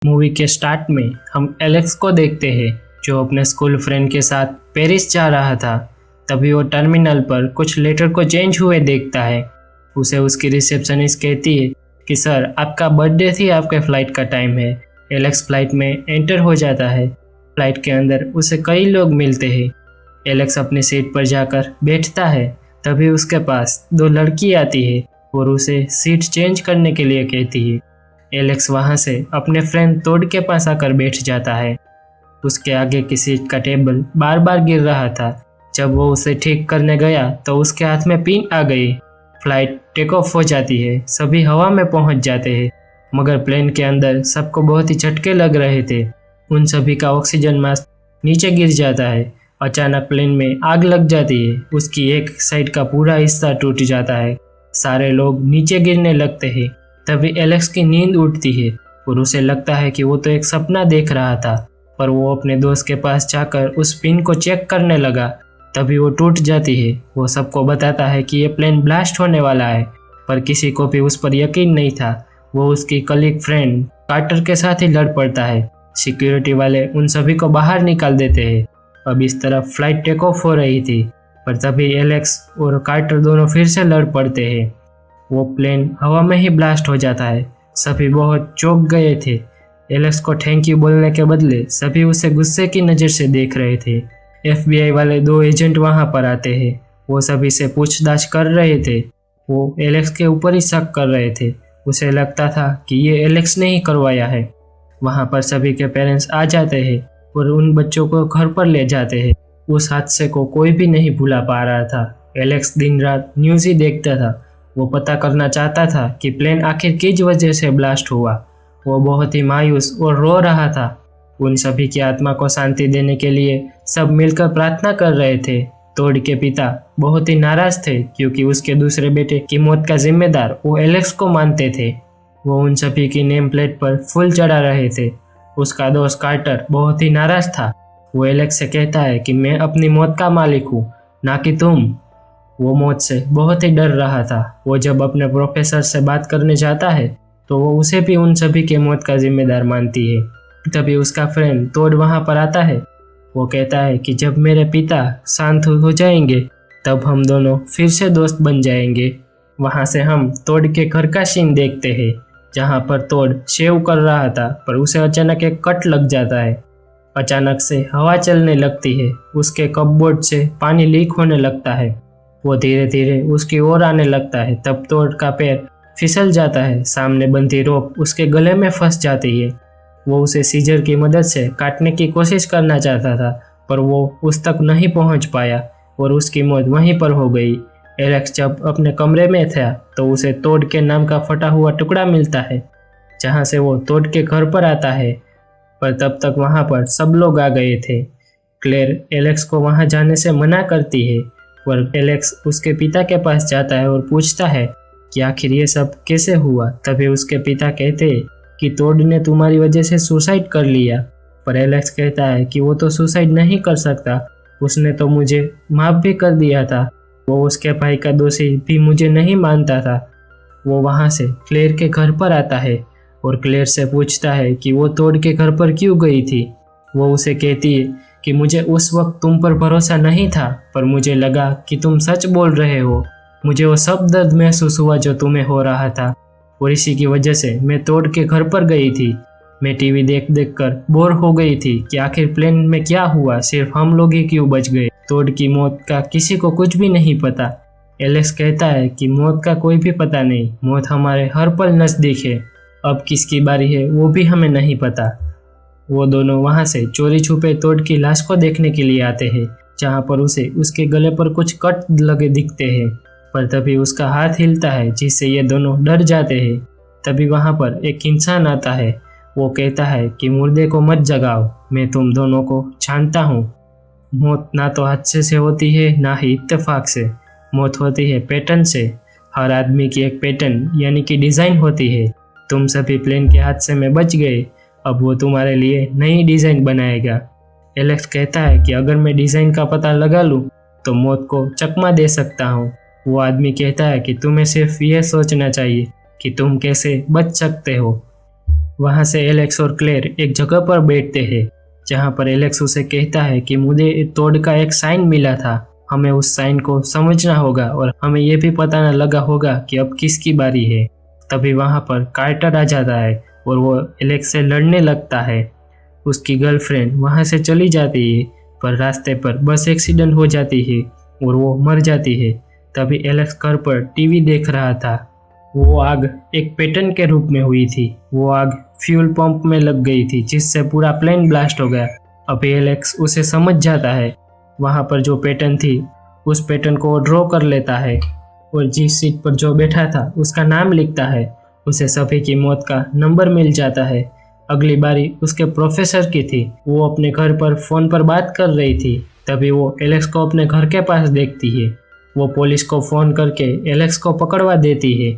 Movie के start में हम एलेक्स को देखते हैं जो अपने स्कूल फ्रेंड के साथ पेरिस जा रहा था। तभी वो टर्मिनल पर कुछ लेटर को चेंज हुए देखता है। उसे उसकी रिसेप्शनिस्ट कहती है कि सर आपका बर्थडे थी, आपके फ़्लाइट का टाइम है। एलेक्स फ़्लाइट में एंटर हो जाता है। फ़्लाइट के अंदर उसे कई लोग मिलते हैं। एलेक्स अपनी सीट पर जाकर बैठता है। तभी उसके पास दो लड़की आती है और उसे सीट चेंज करने के लिए कहती है। एलेक्स वहां से अपने फ्रेंड टॉड के पास आकर बैठ जाता है। उसके आगे की सीट का टेबल बार बार गिर रहा था। जब वो उसे ठीक करने गया तो उसके हाथ में पिन आ गई। फ्लाइट टेक ऑफ हो जाती है। सभी हवा में पहुंच जाते हैं, मगर प्लेन के अंदर सबको बहुत ही झटके लग रहे थे। उन सभी का ऑक्सीजन मास्क नीचे गिर जाता है। अचानक प्लेन में आग लग जाती है। उसकी एक साइड का पूरा हिस्सा टूट जाता है। सारे लोग नीचे गिरने लगते हैं। तभी एलेक्स की नींद उठती है और उसे लगता है कि वो तो एक सपना देख रहा था, पर वो अपने दोस्त के पास जाकर उस पिन को चेक करने लगा। तभी वो टूट जाती है। वो सबको बताता है कि ये प्लेन ब्लास्ट होने वाला है, पर किसी को भी उस पर यकीन नहीं था। वो उसकी कलीग फ्रेंड कार्टर के साथ ही लड़ पड़ता है। सिक्योरिटी वाले उन सभी को बाहर निकाल देते हैं। अब इस तरफ फ्लाइट टेक ऑफ हो रही थी, पर तभी एलेक्स और कार्टर दोनों फिर से लड़ पड़ते हैं। वो प्लेन हवा में ही ब्लास्ट हो जाता है। सभी बहुत चौंक गए थे। एलेक्स को थैंक यू बोलने के बदले सभी उसे गुस्से की नज़र से देख रहे थे। FBI वाले दो एजेंट वहां पर आते हैं। वो सभी से पूछताछ कर रहे थे। वो एलेक्स के ऊपर ही शक कर रहे थे। उसे लगता था कि ये एलेक्स ने ही करवाया है। वहां पर सभी के पेरेंट्स आ जाते हैं और उन बच्चों को घर पर ले जाते हैं। उस हादसे को कोई भी नहीं भुला पा रहा था। एलेक्स दिन रात न्यूज़ ही देखता था। वो पता करना चाहता था कि प्लेन आखिर किस वजह से ब्लास्ट हुआ। वो बहुत ही मायूस और रो रहा था। उन सभी की आत्मा को शांति देने के लिए सब मिलकर प्रार्थना कर रहे थे। टॉड के पिता बहुत ही नाराज थे क्योंकि उसके दूसरे बेटे की मौत का जिम्मेदार वो एलेक्स को मानते थे। वो उन सभी की नेम प्लेट पर फूल चढ़ा रहे थे। उसका दोस्त कार्टर बहुत ही नाराज था। वो एलेक्स से कहता है कि मैं अपनी मौत का मालिक हूँ, ना कि तुम। वो मौत से बहुत ही डर रहा था। वो जब अपने प्रोफेसर से बात करने जाता है तो वो उसे भी उन सभी के मौत का जिम्मेदार मानती है। तभी उसका फ्रेंड टॉड वहां पर आता है। वो कहता है कि जब मेरे पिता शांत हो जाएंगे तब हम दोनों फिर से दोस्त बन जाएंगे। वहां से हम टॉड के घर का सीन देखते हैं, जहां पर टॉड शेव कर रहा था, पर उसे अचानक एक कट लग जाता है। अचानक से हवा चलने लगती है। उसके कपबोर्ड से पानी लीक होने लगता है। वो धीरे धीरे उसकी ओर आने लगता है। तब टॉड का पैर फिसल जाता है। सामने बंधी रोप उसके गले में फंस जाती है। वो उसे सीजर की मदद से काटने की कोशिश करना चाहता था, पर वो उस तक नहीं पहुंच पाया और उसकी मौत वहीं पर हो गई। एलेक्स जब अपने कमरे में था तो उसे टॉड के नाम का फटा हुआ टुकड़ा मिलता है, जहां से वो टॉड के घर पर आता है, पर तब तक वहां पर सब लोग आ गए थे। क्लेयर एलेक्स को वहां जाने से मना करती है, पर एलेक्स उसके पिता के पास जाता है और पूछता है कि आखिर ये सब कैसे हुआ। तभी उसके पिता कहते हैं कि टॉड ने तुम्हारी वजह से सुसाइड कर लिया, पर एलेक्स कहता है कि वो तो सुसाइड नहीं कर सकता, उसने तो मुझे माफ भी कर दिया था। वो उसके भाई का दोषी भी मुझे नहीं मानता था। वो वहाँ से क्लेयर के घर पर आता है और क्लेयर से पूछता है कि वो टॉड के घर पर क्यों गई थी। वो उसे कहती है कि मुझे उस वक्त तुम पर भरोसा नहीं था, पर मुझे लगा कि तुम सच बोल रहे हो। मुझे वो सब दर्द महसूस हुआ जो तुम्हें हो रहा था, और इसी की वजह से मैं टॉड के घर पर गई थी। मैं टीवी देख देख कर बोर हो गई थी कि आखिर प्लेन में क्या हुआ, सिर्फ हम लोग ही क्यों बच गए। टॉड की मौत का किसी को कुछ भी नहीं पता। एलेक्स कहता है कि मौत का कोई भी पता नहीं, मौत हमारे हर पल नज़दीक है। अब किसकी बारी है वो भी हमें नहीं पता। वो दोनों वहां से चोरी छुपे टॉड की लाश को देखने के लिए आते हैं, जहां पर उसे उसके गले पर कुछ कट लगे दिखते हैं, पर तभी उसका हाथ हिलता है जिससे ये दोनों डर जाते हैं। तभी वहां पर एक इंसान आता है। वो कहता है कि मुर्दे को मत जगाओ, मैं तुम दोनों को जानता हूँ। मौत ना तो हादसे से होती है ना ही इत्तेफाक से। मौत होती है पैटर्न से। हर आदमी की एक पैटर्न यानी कि डिज़ाइन होती है। तुम सभी प्लेन के हादसे में बच गए, अब वो तुम्हारे लिए नई डिज़ाइन बनाएगा। एलेक्स कहता है कि अगर मैं डिज़ाइन का पता लगा लूँ तो मौत को चकमा दे सकता हूँ। वो आदमी कहता है कि तुम्हें सिर्फ ये सोचना चाहिए कि तुम कैसे बच सकते हो। वहाँ से एलेक्स और क्लेयर एक जगह पर बैठते हैं जहाँ पर एलेक्स उसे कहता है कि मुझे तोड़ का एक साइन मिला था, हमें उस साइन को समझना होगा और हमें यह भी पता न लगा होगा कि अब किसकी बारी है। तभी वहाँ पर कार्टर आ जाता है और वो एलेक्स से लड़ने लगता है। उसकी गर्लफ्रेंड वहाँ से चली जाती है पर रास्ते पर बस एक्सीडेंट हो जाती है और वो मर जाती है। तभी एलेक्स घर पर टीवी देख रहा था। वो आग एक पैटर्न के रूप में हुई थी। वो आग फ्यूल पंप में लग गई थी जिससे पूरा प्लेन ब्लास्ट हो गया। अभी एलेक्स उसे समझ जाता है। वहाँ पर जो पैटर्न थी उस पैटर्न को ड्रॉ कर लेता है और जिस सीट पर जो बैठा था उसका नाम लिखता है। उसे सभी की मौत का नंबर मिल जाता है। अगली बारी उसके प्रोफेसर की थी। वो अपने घर पर फ़ोन पर बात कर रही थी। तभी वो एलेक्स को अपने घर के पास देखती है। वो पुलिस को फ़ोन करके एलेक्स को पकड़वा देती है।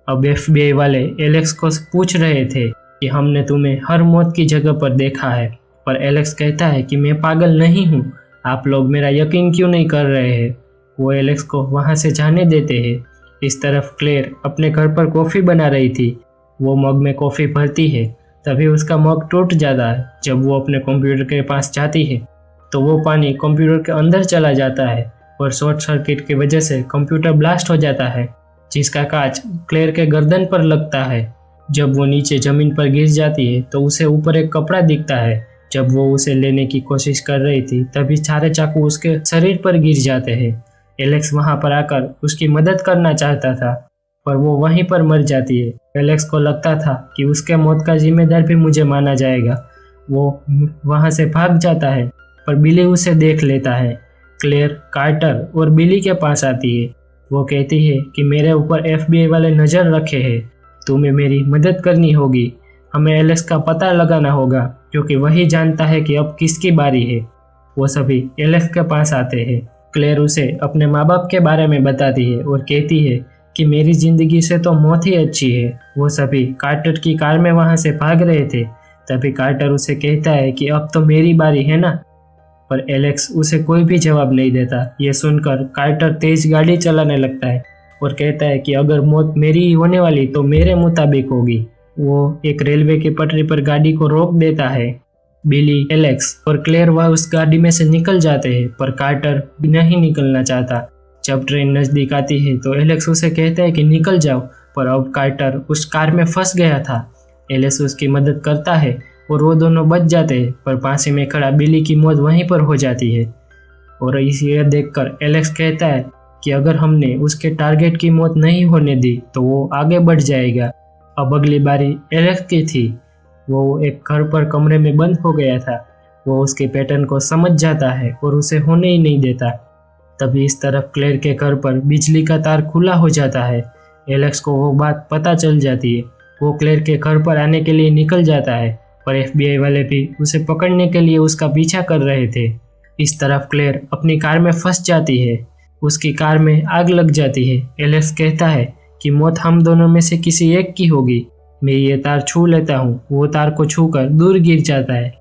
अब FBI वाले एलेक्स को पूछ रहे थे कि हमने तुम्हें हर मौत की जगह पर देखा है, पर एलेक्स कहता है कि मैं पागल नहीं हूँ, आप लोग मेरा यकीन क्यों नहीं कर रहे हैं। वो एलेक्स को वहाँ से जाने देते हैं। इस तरफ क्लेयर अपने घर पर कॉफ़ी बना रही थी। वो मग में कॉफ़ी भरती है। तभी उसका मग टूट जाता है। जब वो अपने कंप्यूटर के पास जाती है तो वो पानी कंप्यूटर के अंदर चला जाता है और शॉर्ट सर्किट की वजह से कंप्यूटर ब्लास्ट हो जाता है, जिसका कांच क्लेयर के गर्दन पर लगता है। जब वो नीचे ज़मीन पर गिर जाती है तो उसे ऊपर एक कपड़ा दिखता है। जब वो उसे लेने की कोशिश कर रही थी तभी सारे चाकू उसके शरीर पर गिर जाते हैं। एलेक्स वहाँ पर आकर उसकी मदद करना चाहता था पर वो वहीं पर मर जाती है। एलेक्स को लगता था कि उसके मौत का जिम्मेदार भी मुझे माना जाएगा। वो वहाँ से भाग जाता है पर बिली उसे देख लेता है। क्लेयर कार्टर और बिली के पास आती है। वो कहती है कि मेरे ऊपर FBI वाले नज़र रखे हैं, तुम्हें मेरी मदद करनी होगी। हमें एलेक्स का पता लगाना होगा क्योंकि वही जानता है कि अब किसकी बारी है। वो सभी एलेक्स के पास आते हैं। क्लेयर उसे अपने माँ बाप के बारे में बताती है और कहती है कि मेरी ज़िंदगी से तो मौत ही अच्छी है। वो सभी कार्टर की कार में वहाँ से भाग रहे थे। तभी कार्टर उसे कहता है कि अब तो मेरी बारी है ना, पर एलेक्स उसे कोई भी जवाब नहीं देता। ये सुनकर कार्टर तेज गाड़ी चलाने लगता है और कहता है कि अगर मौत मेरी ही होने वाली तो मेरे मुताबिक होगी। वो एक रेलवे की पटरी पर गाड़ी को रोक देता है। बिली, एलेक्स और क्लेयर वह उस गाड़ी में से निकल जाते हैं पर कार्टर नहीं निकलना चाहता। जब ट्रेन नज़दीक आती है तो एलेक्स उसे कहता है कि निकल जाओ, पर अब कार्टर उस कार में फंस गया था। एलेक्स उसकी मदद करता है और वो दोनों बच जाते हैं, पर फांसी में खड़ा बिली की मौत वहीं पर हो जाती है। और इसे देखकर एलेक्स कहता है कि अगर हमने उसके टारगेट की मौत नहीं होने दी तो वो आगे बढ़ जाएगा। अब अगली बारी एलेक्स की थी। वो एक घर पर कमरे में बंद हो गया था। वो उसके पैटर्न को समझ जाता है और उसे होने ही नहीं देता। तभी इस तरफ क्लेयर के घर पर बिजली का तार खुला हो जाता है। एलेक्स को वो बात पता चल जाती है। वो क्लेयर के घर पर आने के लिए निकल जाता है पर FBI वाले भी उसे पकड़ने के लिए उसका पीछा कर रहे थे। इस तरफ क्लेयर अपनी कार में फंस जाती है। उसकी कार में आग लग जाती है। एलेक्स कहता है कि मौत हम दोनों में से किसी एक की होगी। मैं ये तार छू लेता हूँ। वो तार को छूकर दूर गिर जाता है।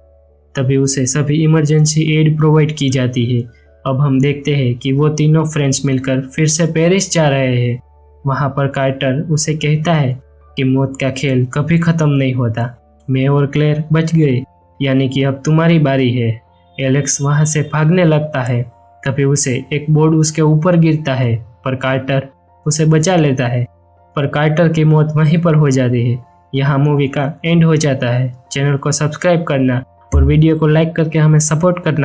तभी उसे सभी इमरजेंसी एड प्रोवाइड की जाती है। अब हम देखते हैं कि वो तीनों फ्रेंड्स मिलकर फिर से पेरिस जा रहे हैं। वहाँ पर कार्टर उसे कहता है कि मौत का खेल कभी ख़त्म नहीं होता। मैं और क्लेयर बच गए, यानी कि अब तुम्हारी बारी है। एलेक्स वहाँ से भागने लगता है। तभी उसे एक बोर्ड उसके ऊपर गिरता है पर कार्टर उसे बचा लेता है, पर कार्टर की मौत वहीं पर हो जाती है। यहाँ मूवी का एंड हो जाता है। चैनल को सब्सक्राइब करना और वीडियो को लाइक करके हमें सपोर्ट करना।